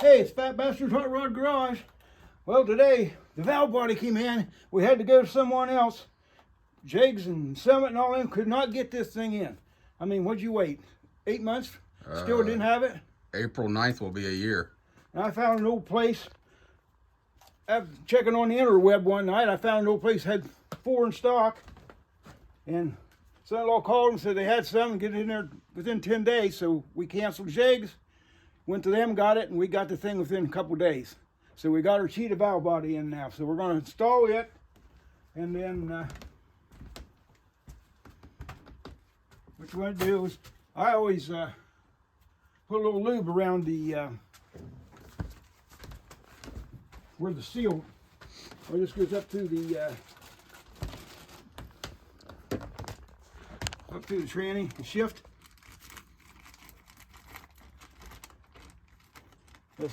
Hey, it's Fat Bastard's Hot Rod Garage. Well, today the valve body came in. We had to go to someone else. Jigs and Summit and all them could not get this thing in. I mean, what'd you wait? 8 months? Still didn't have it? April 9th will be a year. And I found an old place. After checking on the interweb one night, I found an old place had 4 in stock. And son-in-law called and said they had some and get it in there within 10 days. So we canceled jigs, went to them, got it, and we got the thing within a couple days. So we got our cheetah valve body in now. So we're going to install it, and then what you want to do is, I always put a little lube around the where the seal, or this goes up to the tranny, the shift.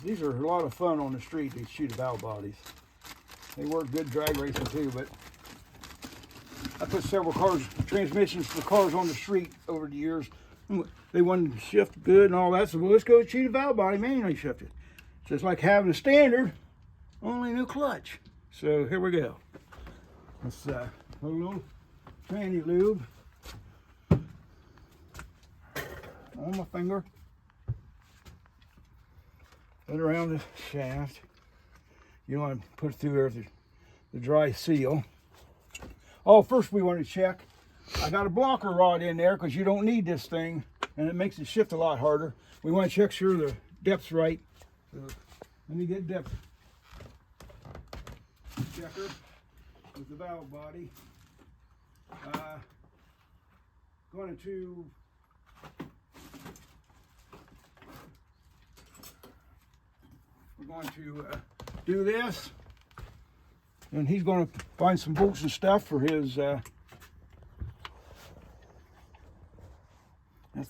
These are a lot of fun on the street, these cheetah valve bodies. They work good drag racing too, but I put several transmissions for cars on the street over the years. They wanted to shift good and all that, so well, let's go with cheetah valve body, manually shifted. Just like having a standard, only new clutch. So here we go. Let's put a little tranny lube on my finger. Put around the shaft. You want to put it through there with the dry seal. Oh, first we want to check. I got a blocker rod in there because you don't need this thing, and it makes it shift a lot harder. We want to check sure the depth's right. So let me get depth checker with the valve body. Going to we're going to do this, and he's going to find some bolts and stuff for his that's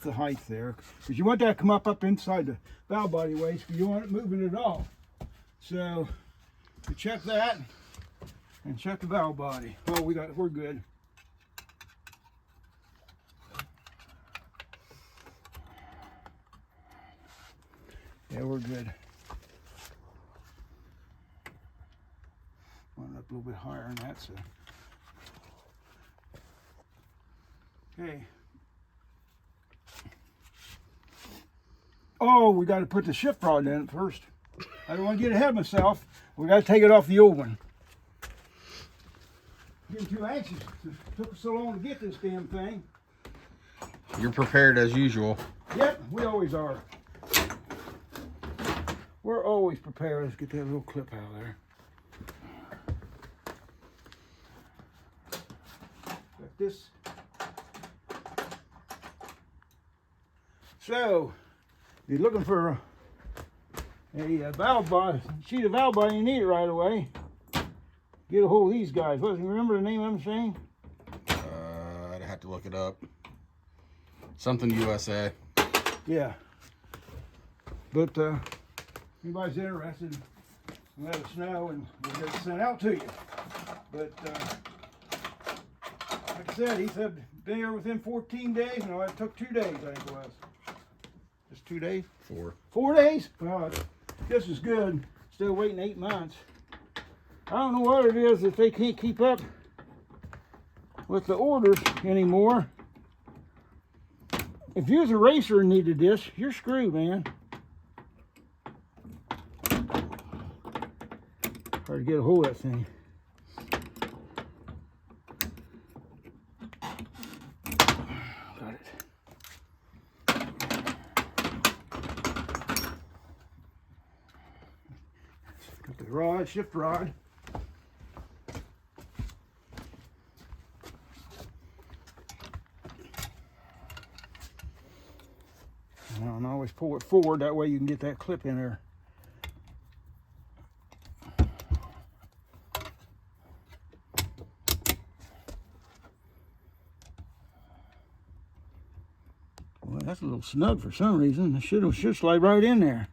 the height there, because you want that to come up inside the valve body waist, because you don't want it moving at all. So we check that and check the valve body. Oh, we're good. Yeah, we're good. Went up a little bit higher than that, so. Okay. Oh, we got to put the shift rod in first. I don't want to get ahead of myself. We got to take it off the old one. Getting too anxious. It took us so long to get this damn thing. You're prepared as usual. Yep, we always are. We're always prepared. Let's get that little clip out of there. Got this. So, if you're looking for a valve body, cheetah valve body, you need it right away. Get a hold of these guys. What, you remember the name of them, Shane? I'd have to look it up. Something USA. Yeah. But anybody's interested, let us know and we'll get it sent out to you. But like I said, he said be here within 14 days. No, it took 2 days, I think it was. Just 2 days? 4. 4 days? Well, this is good. Still waiting 8 months. I don't know what it is that they can't keep up with the orders anymore. If you was a racer and needed this, you're screwed, man. Hard to get a hold of that thing. Got it. Got the rod, shift rod. And I always pull it forward, that way you can get that clip in there. Well, that's a little snug for some reason. It should slide right in there.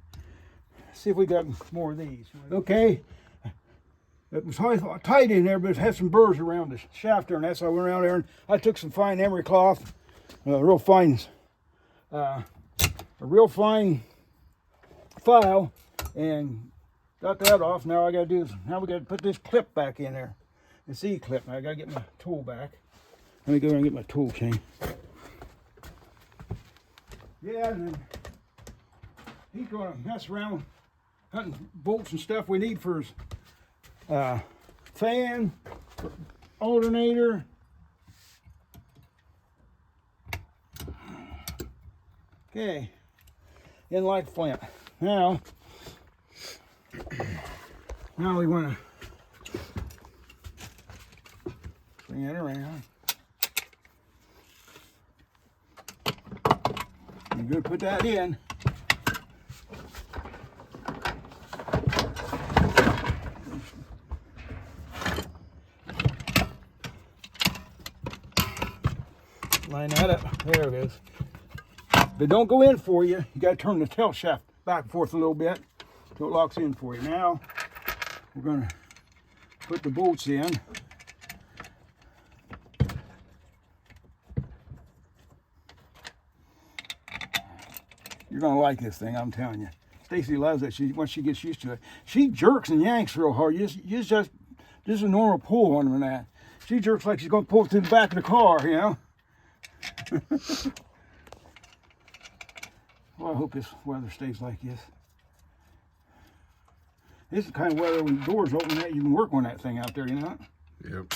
Let's see if we got more of these. Okay. It was tight in there, but it had some burrs around the shaft there, and that's why I went around there and I took some fine emery cloth, real fine, a real fine file, and got that off. Now I got to do is now we got to put this clip back in there. This E clip. I got to get my tool back. Let me go around and get my tool chain. Yeah, and then he's going to mess around hunting bolts and stuff we need for his fan, alternator. Okay, in like flint. Now we want to bring it around. You're going to put that in. Line that up. There it is. But don't go in for you. You got to turn the tail shaft back and forth a little bit so it locks in for you. Now we're going to put the bolts in. You're going to like this thing, I'm telling you. Stacy loves it. Once she gets used to it, she jerks and yanks real hard. Just a normal pull on her and that. She jerks like she's going to pull it to the back of the car, you know. Well, I hope this weather stays like this. This is the kind of weather when the doors open that you can work on that thing out there, you know? Yep.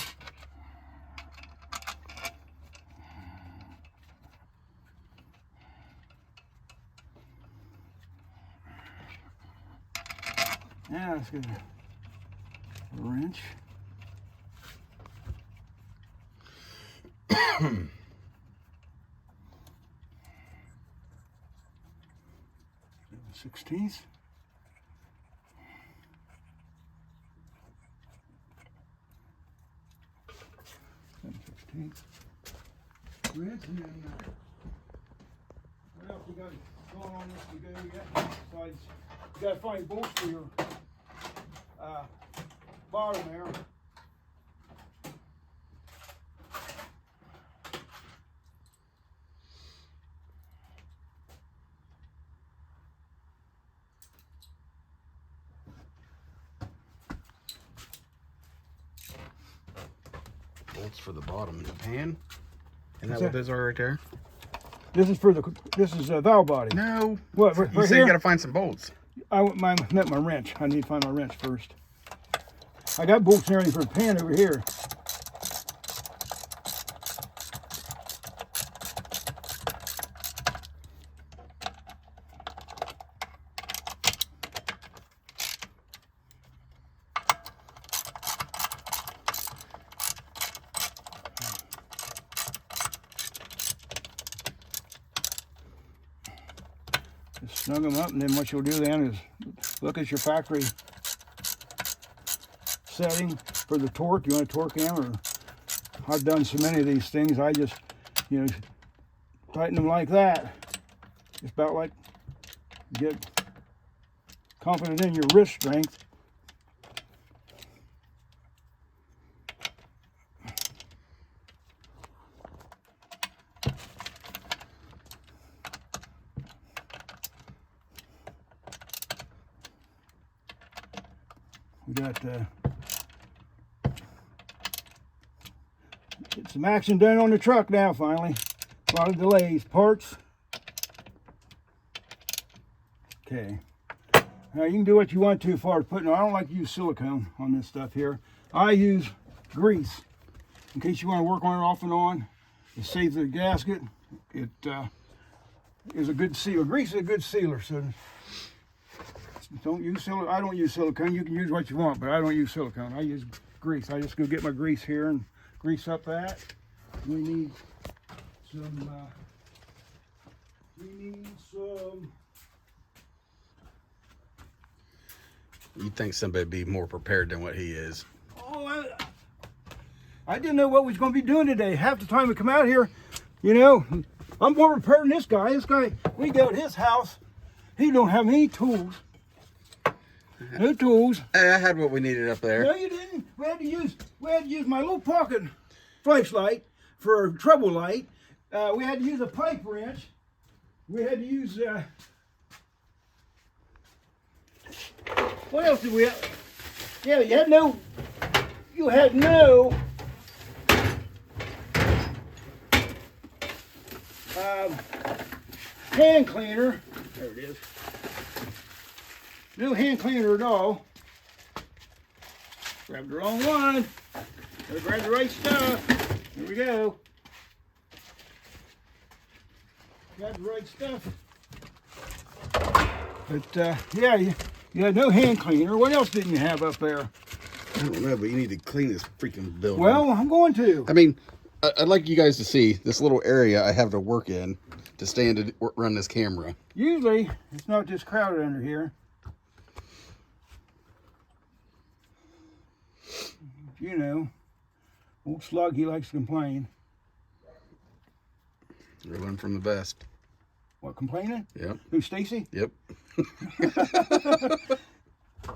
Yeah, let's get a wrench. Sixteenths. Wrench, and then what else we got going on this we go yet? Besides, you got to find bolts for your bottom there. Bolts for the bottom of the pan. Isn't What's that what that? those are right there? This is a valve body. No. What? You Right said here? you got to find some bolts. I meant my wrench. I need to find my wrench first. I got bolts and everything for the pan over here. Just snug them up, and then what you'll do then is look at your factory setting for the torque. You want to torque them, or I've done so many of these things. I just, tighten them like that. It's about like get confident in your wrist strength. We got get some action done on the truck now. Finally, a lot of delays, parts. Okay, now you can do what you want to as far as putting. I don't like to use silicone on this stuff here. I use grease in case you want to work on it off and on. It saves the gasket. It is a good sealer. Grease is a good sealer, so. Don't use silicone. I don't use silicone. You can use what you want, but I don't use silicone. I use grease. I just go get my grease here and grease up that. We need some. You'd think somebody'd be more prepared than what he is. Oh, I didn't know what we was going to be doing today. Half the time we come out here, I'm more prepared than this guy. This guy, we go to his house. He don't have any tools. No tools. Hey, I had what we needed up there. No, you didn't. We had to use my little pocket flashlight for a trouble light. We had to use a pipe wrench. We had to use What else did we have? Yeah, you had no hand cleaner. There it is. No hand cleaner at all. Grabbed the wrong one. Gotta grab the right stuff. Here we go. Got the right stuff. But yeah, you had no hand cleaner. What else didn't you have up there? I don't know, but you need to clean this freaking building. Well, I'm going to. I mean, I'd like you guys to see this little area I have to work in to stand to run this camera. Usually, it's not this crowded under here. You know, old Slug, he likes to complain. We're learning from the best. What, complaining? Yep. Who, Stacy? Yep.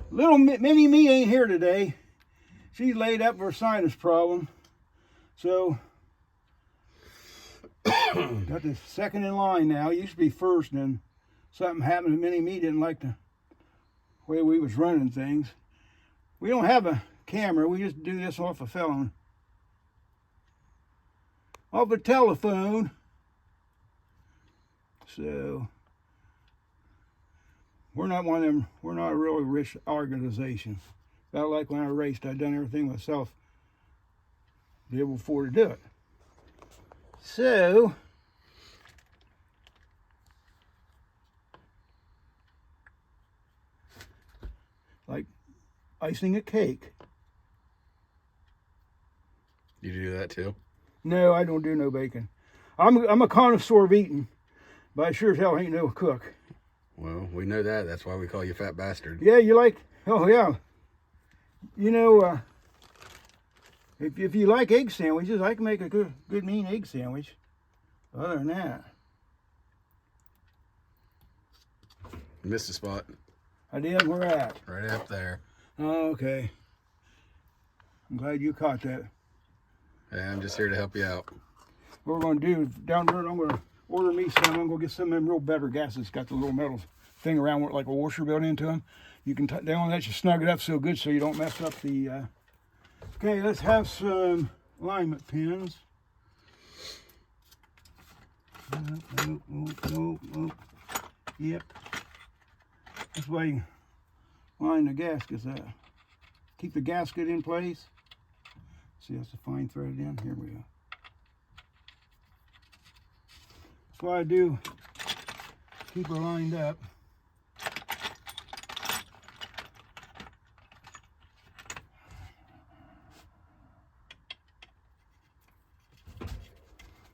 Little mini me ain't here today. She's laid up for a sinus problem. So, got this second in line now. It used to be first, and then something happened. Mini me didn't like the way we was running things. We don't have a camera. We just do this off a phone. Off a telephone. So, we're not one of them, we're not a really rich organization. About like when I raced, I'd done everything myself to be able to afford to do it. So, like icing a cake. You do that too? No, I don't do no bacon. I'm a connoisseur of eating, but I sure as hell ain't no cook. Well, we know that. That's why we call you Fat Bastard. Yeah, you like, oh yeah. You know, if you like egg sandwiches, I can make a good mean egg sandwich. Other than that. You missed a spot. I did, where at? Right up there. Oh, okay. I'm glad you caught that. Yeah, I'm just here to help you out. What we're going to do, down there, I'm going to order me some. I'm going to get some of them real better gases. Got the little metal thing around with like a washer built into them. You can down that, you snug it up so good so you don't mess up the... Okay, let's have some alignment pins. Nope. Yep. This way you line the gaskets up. Keep the gasket in place. See, that's a fine thread in. Here we go. That's why I do keep her lined up.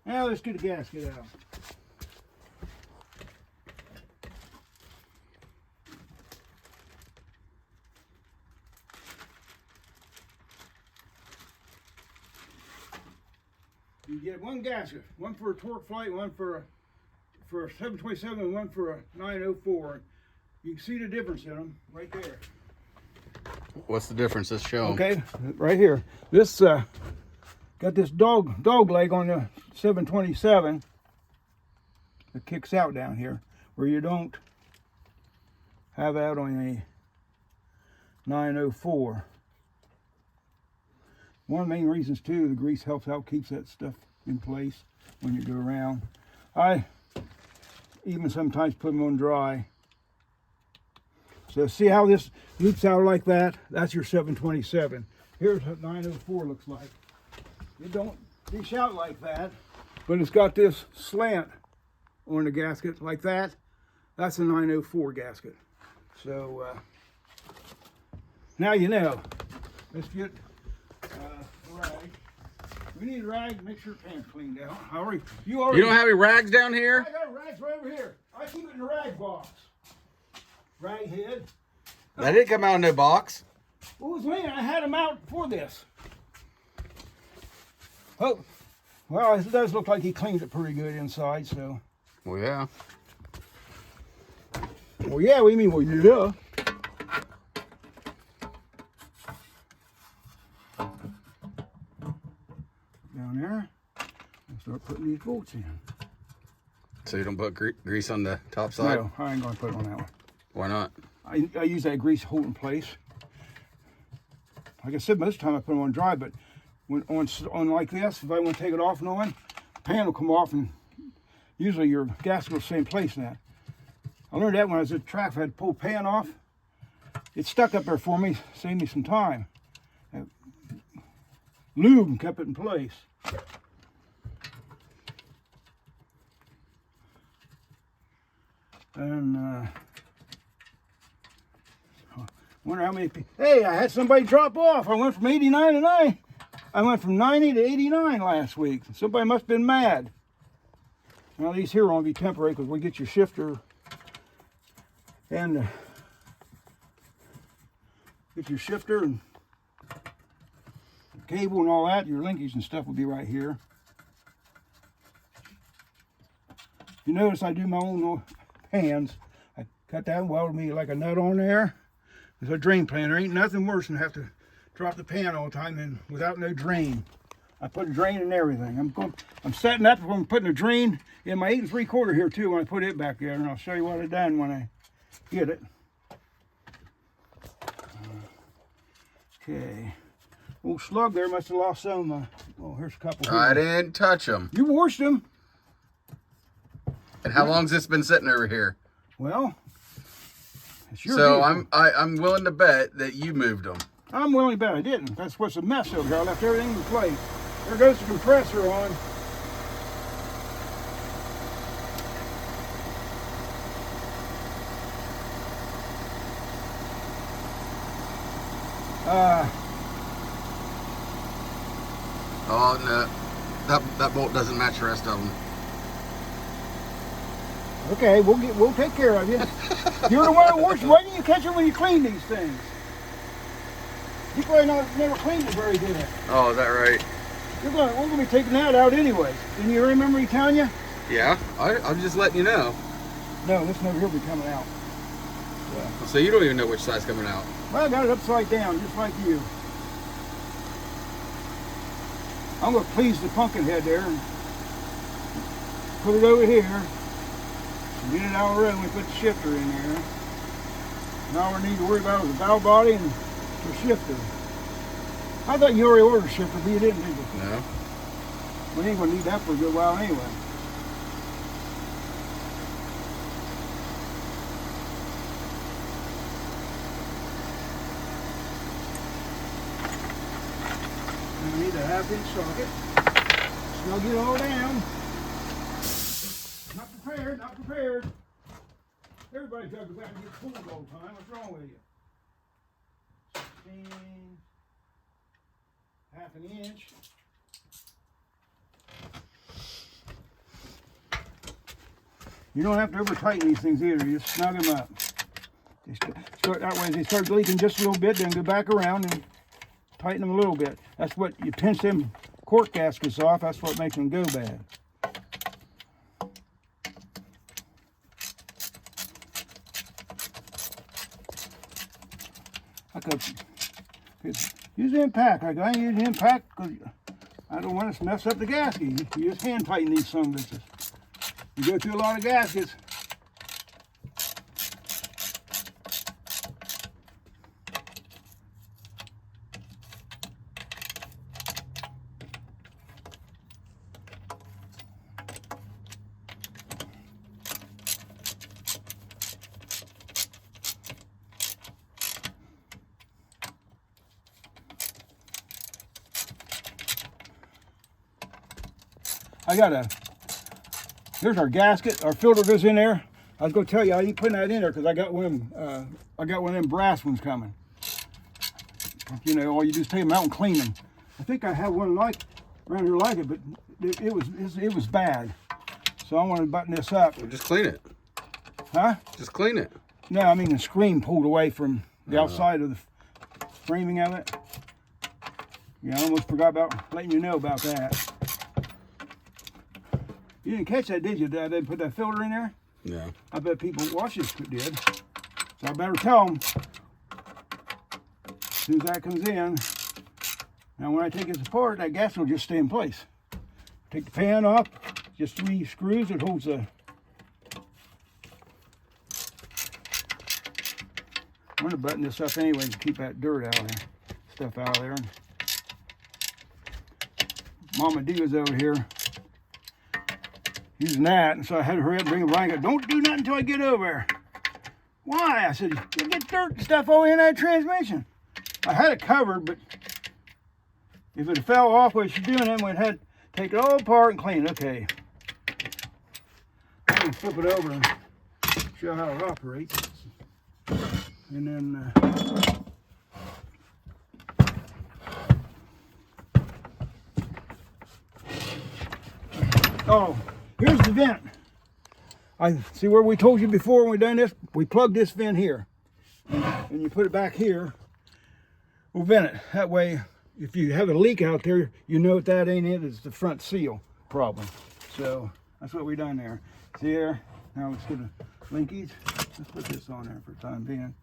Now let's get the gasket out. You get one gasket, one for a torque flight, one for a 727, and one for a 904. You can see the difference in them right there. What's the difference? Let's show 'em. Okay, right here. This got this dog leg on the 727 that kicks out down here, where you don't have that on a 904. One of the main reasons too, the grease helps out, keeps that stuff in place when you go around. I even sometimes put them on dry. So see how this loops out like that? That's your 727. Here's what 904 looks like. It don't dish out like that, but it's got this slant on the gasket like that. That's a 904 gasket. So now you know. Let's get a rag. We need a rag to make sure the pan's cleaned out. You don't have any rags down here? I got rags right over here. I keep it in the rag box. Rag head. That didn't come out in no box. What was laying? I had them out for this. Oh, well, it does look like he cleaned it pretty good inside, so. Well, yeah. Well, yeah, we mean, well, yeah. Down there, and start putting these bolts in. So you don't put grease on the top side? No, I ain't gonna put it on that one. Why not? I use that grease to hold in place. Like I said, most of the time I put them on dry, but when on like this, if I want to take it off and on, the pan will come off and usually your gasket will stay in place now. I learned that when I was at the track. If I had to pull the pan off, it stuck up there for me, saved me some time. Lube kept it in place. And wonder how many people. Hey, I had somebody drop off. I went from 89 to 90. I went from 90 to 89 last week. Somebody must have been mad. Well, these here will only be temporary because we get your shifter and get your shifter and cable and all that. Your linkage and stuff will be right here. You notice I do my own pans. I cut that and welded me like a nut on there. There's a drain pan. There ain't nothing worse than have to drop the pan all the time and without no drain. I put a drain in everything. I'm setting up. I'm putting a drain in my 8 3/4 here too when I put it back there, and I'll show you what I done when I get it. Okay. Old slug there must have lost some. Oh, here's a couple. I didn't touch them. You washed them. And how long's this been sitting over here? Well, it's your So vehicle. I'm willing to bet that you moved them. I'm willing to bet I didn't. That's what's a mess over here. I left everything in place. There goes the compressor on. Oh no, that bolt doesn't match the rest of them. Okay, we'll take care of you. You're the one that washed. Why didn't you catch them when you clean these things? You probably never cleaned it very good. Oh, is that right? We're gonna be taking that out anyway. Didn't you remember me telling you? Yeah, I'm just letting you know. No, this one over here will be coming out. Yeah. So you don't even know which side's coming out. Well, I got it upside down, just like you. I'm gonna please the pumpkin head there and put it over here. And get it out of the road and we put the shifter in there. Now all we need to worry about is the valve body and the shifter. I thought you already ordered a shifter, but you didn't, did you? No. We ain't gonna need that for a good while anyway. We need a 1/2-inch socket. Snug it all down. Not prepared, not prepared. Everybody's got to go back and get pulled all the time. What's wrong with you? 16, 1/2 inch. You don't have to over tighten these things either. You just snug them up. They start that way. As they start leaking just a little bit, then go back around and tighten them a little bit. That's what you pinch them cork gaskets off. That's what makes them go bad. I could use the impact. I use the impact because I don't want to mess up the gasket. You just hand tighten these some bitches. You go through a lot of gaskets. Here's our gasket. Our filter goes in there. I was going to tell you I ain't putting that in there because I got one of them brass ones coming. You know, all you do is take them out and clean them. I think I have one like around here like it, but it was bad. So I want to button this up. Well, just clean it. Huh? Just clean it. No, I mean the screen pulled away from the outside of the framing of it. Yeah, I almost forgot about letting you know about that. You didn't catch that, did you? Did I put that filter in there? No. I bet people watching did. So I better tell them as soon as that comes in. Now when I take this apart, that gasket will just stay in place. Take the pan off, just 3 screws. It holds the I'm gonna button this up anyway to keep that dirt out of there, stuff out of there. Mama D was over here using that, and so I had to hurry up and bring a blanket. Don't do nothing until I get over there. Why? I said, you get dirt and stuff all in that transmission. I had it covered, but if it fell off while she's doing it, we'd have to take it all apart and clean it. Okay. I'm gonna flip it over and show how it operates. And then oh, here's the vent. I see where we told you before when we done this, we plugged this vent here. And you put it back here, we'll vent it. That way, if you have a leak out there, you know that ain't it, it's the front seal problem. So that's what we done there. See there? Now let's get a linkies. Let's put this on there for the time being.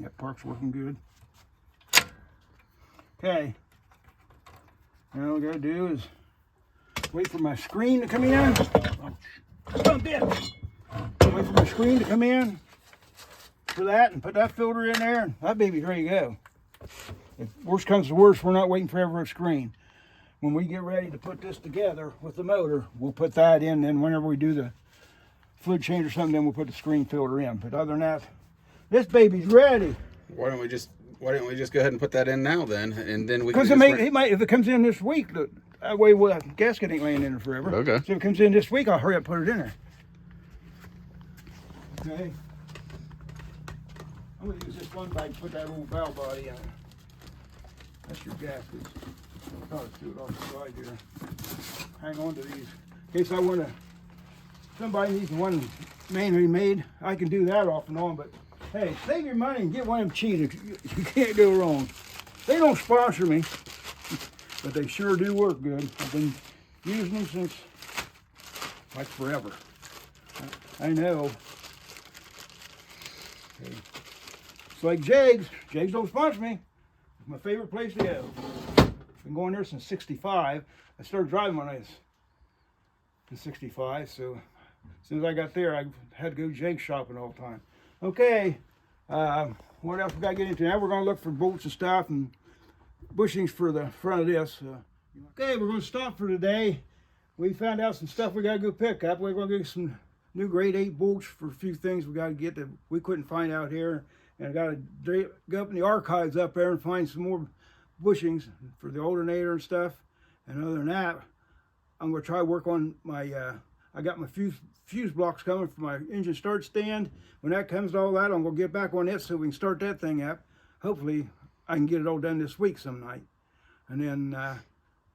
Yep, park's working good. Okay. Now all we gotta do is wait for my screen to come in. Oh, bitch. Wait for my screen to come in for that and put that filter in there, and that baby's ready to go. If worst comes to worst, we're not waiting forever a screen. When we get ready to put this together with the motor, we'll put that in, then whenever we do the fluid change or something, then we'll put the screen filter in. But other than that, this baby's ready. Why don't we just go ahead and put that in now then, and then we can. Because it might if it comes in this week, that way the gasket ain't laying in there forever. Okay. So if it comes in this week, I'll hurry up and put it in there. Okay. I'm gonna use this one bag to put that old valve body in. That's your gaskets. I'll do it off the side here. Hang on to these in case somebody needs one manually made. I can do that off and on, but hey, save your money and get one of them cheated. You can't go wrong. They don't sponsor me, but they sure do work good. I've been using them since like forever. I know. Okay. It's like Jags. Jags don't sponsor me. It's my favorite place to go. Been going there since '65. I started driving when I was in '65, so as soon as I got there, I had to go Jags shopping all the time. Okay, what else we got to get into? Now we're going to look for bolts and stuff and bushings for the front of this. Okay, we're going to stop for today. We found out some stuff we got to go pick up. We're going to get some new grade 8 bolts for a few things we got to get that we couldn't find out here. And I got to go up in the archives up there and find some more bushings for the alternator and stuff. And other than that, I'm going to try to work on my, I got my fuse blocks coming for my engine start stand. When that comes to all that, I'm going to get back on it so we can start that thing up. Hopefully, I can get it all done this week some night. And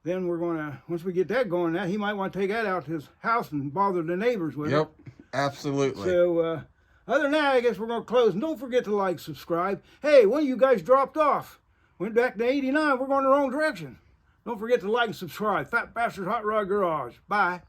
then we're going to, once we get that going, now he might want to take that out to his house and bother the neighbors with it. Yep, absolutely. So, other than that, I guess we're going to close. And don't forget to like, subscribe. Hey, one of you guys dropped off. Went back to 89. We're going the wrong direction. Don't forget to like and subscribe. Fat Bastard Hot Rod Garage. Bye.